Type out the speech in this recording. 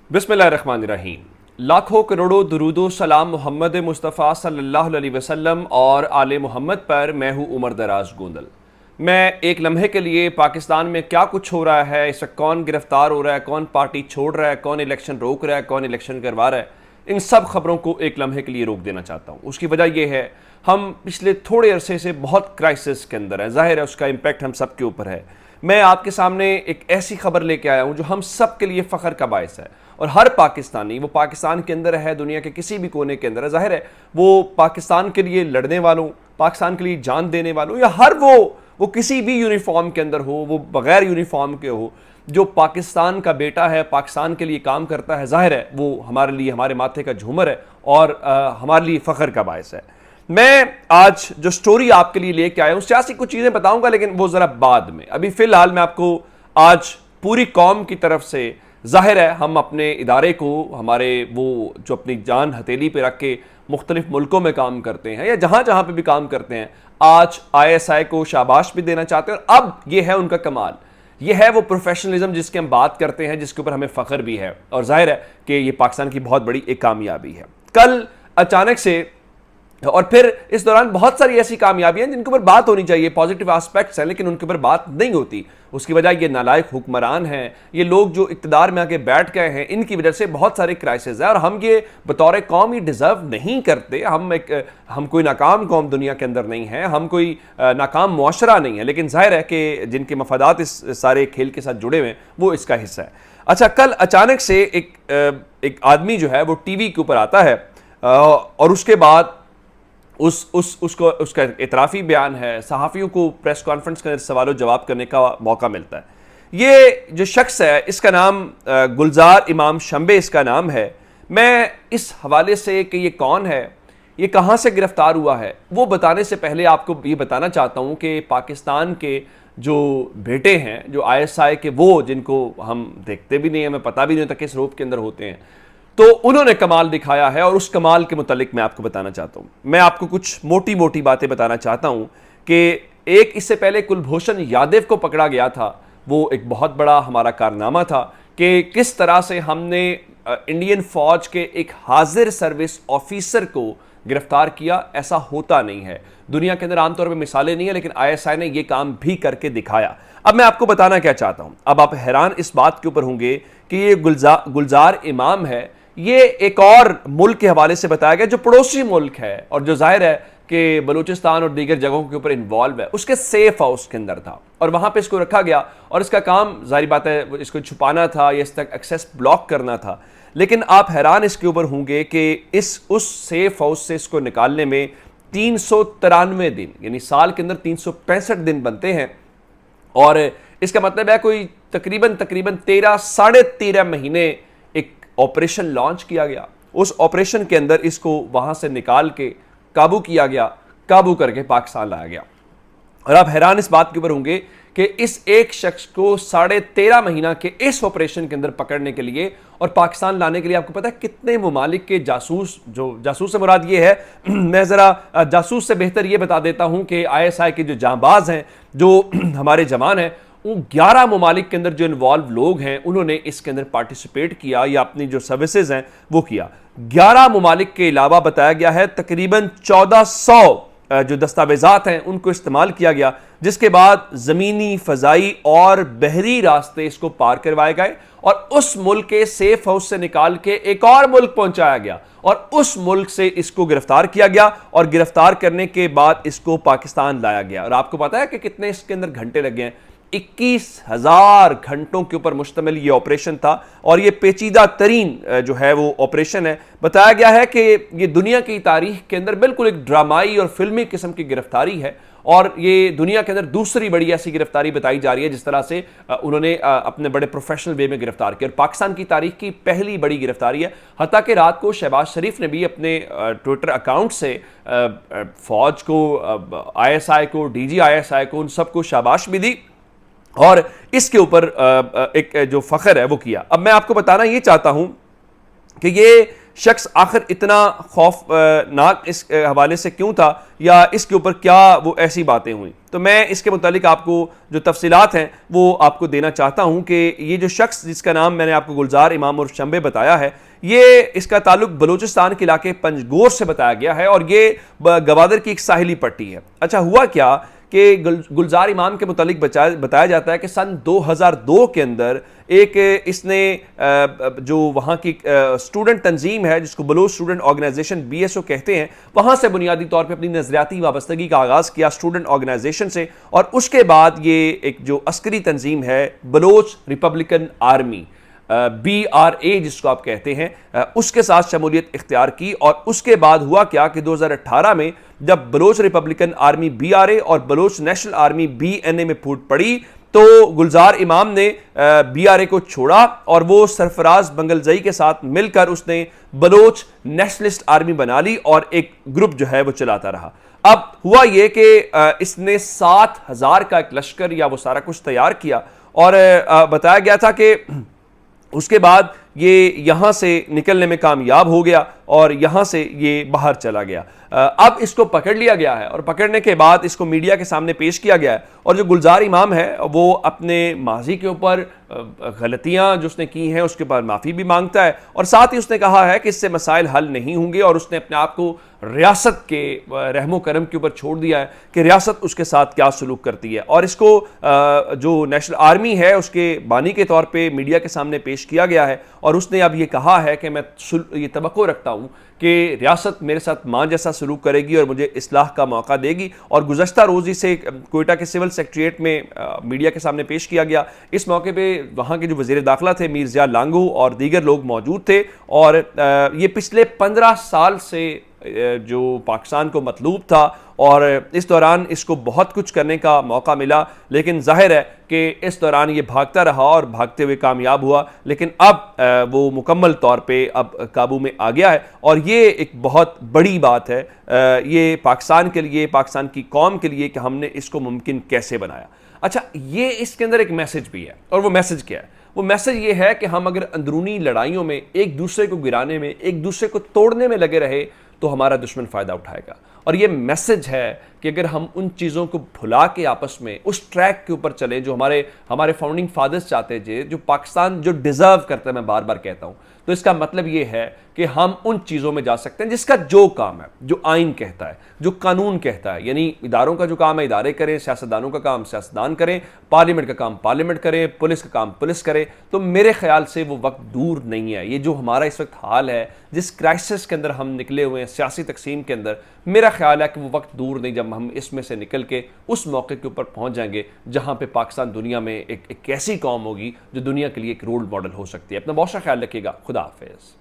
बिस्मिल्लाहिर्रहमानिर्रहीम। लाखों करोड़ों दुरूदो सलाम मोहम्मद मुस्तफ़ा सल्लल्लाहु अलैहि वसल्लम और आले मोहम्मद पर। मैं हूँ उमर दराज गोंदल। मैं एक लम्हे के लिए पाकिस्तान में क्या कुछ हो रहा है, इससे कौन गिरफ्तार हो रहा है, कौन पार्टी छोड़ रहा है, कौन इलेक्शन रोक रहा है, कौन इलेक्शन करवा रहा है, इन सब खबरों को एक लम्हे के लिए रोक देना चाहता हूँ। उसकी वजह यह है, हम पिछले थोड़े अरसे से बहुत क्राइसिस के अंदर है। जाहिर है उसका इम्पैक्ट हम सब के ऊपर है। मैं आपके सामने एक ऐसी खबर लेके आया हूँ जो हम सब के लिए फ़ख्र का बायस है, और हर पाकिस्तानी, वो पाकिस्तान के अंदर है, दुनिया के किसी भी कोने के अंदर है, जाहिर है वो पाकिस्तान के लिए लड़ने वालों, पाकिस्तान के लिए जान देने वालों, या हर वो किसी भी यूनिफॉर्म के अंदर हो, वो बगैर यूनिफॉर्म के हो, जो पाकिस्तान का बेटा है, पाकिस्तान के लिए काम करता है, जाहिर है वो हमारे लिए, हमारे माथे का झूमर है और हमारे लिए फ़ख्र का बायस है। मैं आज जो स्टोरी आपके लिए लेके आया हूँ, सियासी कुछ चीज़ें बताऊंगा, लेकिन वो ज़रा बाद में। अभी फ़िलहाल मैं आपको आज पूरी कौम की तरफ से, जाहिर है हम अपने इदारे को, हमारे वो जो अपनी जान हथेली पे रख के मुख्तलिफ मुल्कों में काम करते हैं या जहाँ जहाँ पे भी काम करते हैं, आज ISI को शाबाश भी देना चाहते हैं। और अब ये है उनका कमाल, ये है वो प्रोफेशनलिज्म जिसकी हम बात करते हैं, जिसके ऊपर हमें फ़ख्र भी है, और जाहिर है कि ये पाकिस्तान की बहुत बड़ी एक कामयाबी है। कल अचानक से, और फिर इस दौरान बहुत सारी ऐसी कामयाबियां जिनके ऊपर बात होनी चाहिए, पॉजिटिव एस्पेक्ट्स हैं, लेकिन उनके ऊपर बात नहीं होती। उसकी वजह ये नालायक हुक्मरान हैं, ये लोग जो इक़्तिदार में आके बैठ गए हैं, इनकी वजह से बहुत सारे क्राइसिस है, और हम ये बतौर कौम ही डिज़र्व नहीं करते। हम कोई नाकाम कौम दुनिया के अंदर नहीं है, हम कोई नाकाम मुआशरा नहीं है, लेकिन जाहिर है कि जिनके मफादात इस सारे खेल के साथ जुड़े हुए हैं वो इसका हिस्सा है। अच्छा, कल अचानक से एक आदमी जो है वो TV के ऊपर आता है, और उसके बाद उसका इतराफ़ी बयान है, सहाफ़ियों को प्रेस कॉन्फ्रेंस के अंदर सवालों जवाब करने का मौका मिलता है। ये जो शख्स है, इसका नाम गुलजार इमाम शंबे इसका नाम है। मैं इस हवाले से कि ये कौन है, ये कहाँ से गिरफ़्तार हुआ है, वो बताने से पहले आपको ये बताना चाहता हूँ कि पाकिस्तान के जो बेटे हैं, जो ISI के, वो जिनको हम देखते भी नहीं, हमें पता भी नहीं होता किस रूप के अंदर होते हैं, तो उन्होंने कमाल दिखाया है, और उस कमाल के मुतालिक मैं आपको बताना चाहता हूँ। मैं आपको कुछ मोटी मोटी बातें बताना चाहता हूँ कि एक, इससे पहले कुलभूषण यादव को पकड़ा गया था, वो एक बहुत बड़ा हमारा कारनामा था कि किस तरह से हमने इंडियन फौज के एक हाजिर सर्विस ऑफिसर को गिरफ्तार किया। ऐसा होता नहीं है दुनिया के अंदर, आमतौर पर मिसालें नहीं है, लेकिन ISI ने यह काम भी करके दिखाया। अब मैं आपको बताना क्या चाहता हूँ, अब आप हैरान इस बात के ऊपर होंगे कि ये गुलजार इमाम है, ये एक और मुल्क के हवाले से बताया गया जो पड़ोसी मुल्क है, और जो जाहिर है कि बलूचिस्तान और दीगर जगहों के ऊपर इन्वॉल्व है, उसके सेफ हाउस के अंदर था, और वहाँ पे इसको रखा गया, और इसका काम जाहिर बात है इसको छुपाना था या इस तक एक्सेस ब्लॉक करना था। लेकिन आप हैरान इसके ऊपर होंगे कि उस सेफ हाउस से इसको निकालने में 393 दिन, यानी साल के अंदर 365 दिन बनते हैं, और इसका मतलब है कोई तकरीबन 13 साढ़े 13 महीने एक ऑपरेशन लॉन्च किया गया। उस ऑपरेशन के अंदर इसको वहां से निकाल के काबू किया गया, काबू करके पाकिस्तान लाया गया। और आप हैरान इस बात के ऊपर होंगे कि इस एक शख्स को 13.5 महीना के इस ऑपरेशन के अंदर पकड़ने के लिए और पाकिस्तान लाने के लिए, आपको पता है कितने ममालिक के जासूस, जो जासूस से मुराद ये है, मैं ज़रा जासूस से बेहतर ये बता देता हूँ कि ISI के जो जांबाज हैं, जो हमारे जवान हैं, वो 11 ममालिक के अंदर जो इन्वॉल्व लोग हैं, उन्होंने इसके अंदर पार्टिसिपेट किया या अपनी जो सर्विसेज हैं वो किया। 11 ममालिक के अलावा बताया गया है तकरीबन 1400 जो दस्तावेजात हैं उनको इस्तेमाल किया गया, जिसके बाद ज़मीनी, फ़ज़ाई और बहरी रास्ते इसको पार करवाए गए, और उस मुल्क के सेफ हाउस से निकाल के एक और मुल्क पहुंचाया गया, और उस मुल्क से इसको गिरफ्तार किया गया, और गिरफ्तार करने के बाद इसको पाकिस्तान लाया गया। और आपको पता है कि कितने इसके अंदर घंटे लगे हैं? 21,000 घंटों के ऊपर मुश्तमिल ये ऑपरेशन था, और ये पेचीदा तरीन जो है वो ऑपरेशन है। बताया गया है कि ये दुनिया की तारीख के अंदर बिल्कुल एक ड्रामाई और फिल्मी किस्म की गिरफ्तारी है, और ये दुनिया के अंदर दूसरी बड़ी ऐसी गिरफ्तारी बताई जा रही है जिस तरह से उन्होंने अपने बड़े प्रोफेशनल वे में गिरफ्तार किया, और पाकिस्तान की तारीख की पहली बड़ी गिरफ्तारी है। हत्ता कि रात को शहबाज शरीफ ने भी अपने ट्विटर अकाउंट से फौज को, ISI को, DG ISI को, उन सबको शाबाश भी दी, और इसके ऊपर एक जो फ़ख्र है वो किया। अब मैं आपको बताना ये चाहता हूं कि ये शख्स आखिर इतना खौफनाक इस हवाले से क्यों था, या इसके ऊपर क्या वो ऐसी बातें हुई। तो मैं इसके मुतालिक आपको जो तफसीलात हैं वो आपको देना चाहता हूँ कि ये जो शख्स जिसका नाम मैंने आपको गुलजार इमाम उर्फ शंबे बताया है, ये इसका ताल्लुक बलूचिस्तान के इलाके पंजगोर से बताया गया है और ये गवादर की एक साहिली पट्टी है। अच्छा, हुआ क्या कि गुलजार इमाम के मुतालिक बताया जाता है कि सन 2002 के अंदर एक इसने जो वहाँ की स्टूडेंट तंजीम है जिसको बलूच स्टूडेंट ऑर्गेनाइजेशन BSO कहते हैं, वहाँ से बुनियादी तौर पे अपनी नज़रियाती वाबस्तगी का आगाज़ किया स्टूडेंट ऑर्गेनाइजेशन से, और उसके बाद ये एक जो अस्करी तंजीम है बलोच रिपब्लिकन आर्मी BRA जिसको आप कहते हैं, उसके साथ शमूलियत इख्तियार की। और उसके बाद हुआ क्या कि 2018 में जब बलोच रिपब्लिकन आर्मी BRA और बलोच नेशनल आर्मी BNA में फूट पड़ी, तो गुलजार इमाम ने BRA को छोड़ा और वो सरफराज बंगलजई के साथ मिलकर उसने बलोच नेशनलिस्ट आर्मी बना ली और एक ग्रुप जो है वो चलाता रहा। अब हुआ ये कि इसने 7,000 का एक लश्कर या वो सारा कुछ तैयार किया, और बताया गया था कि उसके बाद ये यहाँ से निकलने में कामयाब हो गया और यहाँ से ये बाहर चला गया। अब इसको पकड़ लिया गया है और पकड़ने के बाद इसको मीडिया के सामने पेश किया गया है, और जो गुलजार इमाम है वो अपने माजी के ऊपर गलतियाँ जो उसने की हैं उसके ऊपर माफ़ी भी मांगता है, और साथ ही उसने कहा है कि इससे मसाइल हल नहीं होंगे, और उसने अपने आप को रियासत के रहमो करम के ऊपर छोड़ दिया है कि रियासत उसके साथ क्या सलूक करती है। और इसको जो नेशनल आर्मी है उसके बानी के तौर पे मीडिया के सामने पेश किया गया है, और उसने अब ये कहा है कि मैं ये तवक्को रखता हूँ कि रियासत मेरे साथ माँ जैसा सलूक करेगी और मुझे इस्लाह का मौका देगी। और गुज़श्ता रोज़ इसे कोयटा के सिविल सेक्रेटेरिएट में मीडिया के सामने पेश किया गया। इस मौके पे वहाँ के जो वज़ीर दाखिला थे मीर ज़िया लांगू और दीगर लोग मौजूद थे, और ये पिछले 15 साल से जो पाकिस्तान को मतलूब था, और इस दौरान इसको बहुत कुछ करने का मौका मिला, लेकिन जाहिर है कि इस दौरान ये भागता रहा और भागते हुए कामयाब हुआ, लेकिन अब वो मुकम्मल तौर पे अब काबू में आ गया है। और ये एक बहुत बड़ी बात है ये पाकिस्तान के लिए, पाकिस्तान की कौम के लिए कि हमने इसको मुमकिन कैसे बनाया। अच्छा, ये इसके अंदर एक मैसेज भी है, और वो मैसेज क्या है? वो मैसेज ये है कि हम अगर अंदरूनी लड़ाइयों में एक दूसरे को गिराने में, एक दूसरे को तोड़ने में लगे रहे तो हमारा दुश्मन फ़ायदा उठाएगा। और ये मैसेज है कि अगर हम उन चीज़ों को भुला के आपस में उस ट्रैक के ऊपर चलें जो हमारे फाउंडिंग फादर्स चाहते थे, जो पाकिस्तान जो डिज़र्व करता है, मैं बार बार कहता हूँ, तो इसका मतलब ये है कि हम उन चीज़ों में जा सकते हैं जिसका जो काम है, जो आइन कहता है, जो कानून कहता है। यानी इदारों का जो काम है इदारे करें, सियासतदानों का काम सियासतदान करें, पार्लियामेंट का काम पार्लियामेंट करें, पुलिस का काम पुलिस करे। तो मेरे ख्याल से वो वक्त दूर नहीं है। ये जो हमारा इस वक्त हाल है, जिस क्राइसिस के अंदर हम निकले हुए हैं सियासी तकसीम के अंदर, मेरा ख्याल है कि वो वक्त दूर नहीं जब हम इसमें से निकल के उस मौके के ऊपर पहुंच जाएंगे जहां पे पाकिस्तान दुनिया में एक ऐसी कौम होगी जो दुनिया के लिए एक रोल मॉडल हो सकती है। अपना बहुत सा ख्याल रखिएगा। खुदा हाफिज़।